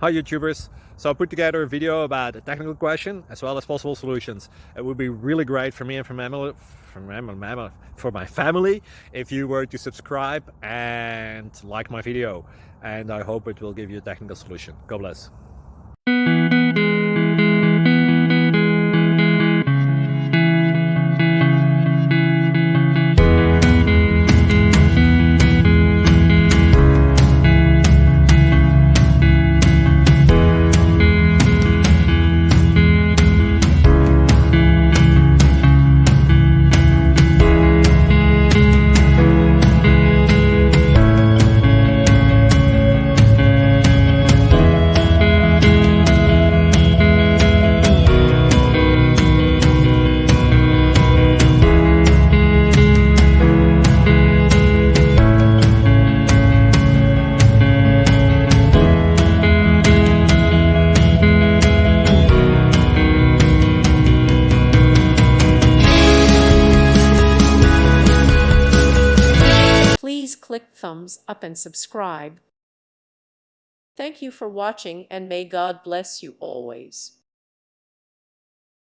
Hi YouTubers! So I put together a video about a technical question as well as possible solutions. It would be really great for me and for my family if you were to subscribe and like my video, and I hope it will give you a technical solution. God bless. Please click thumbs up and subscribe. Thank you for watching, and may God bless you always.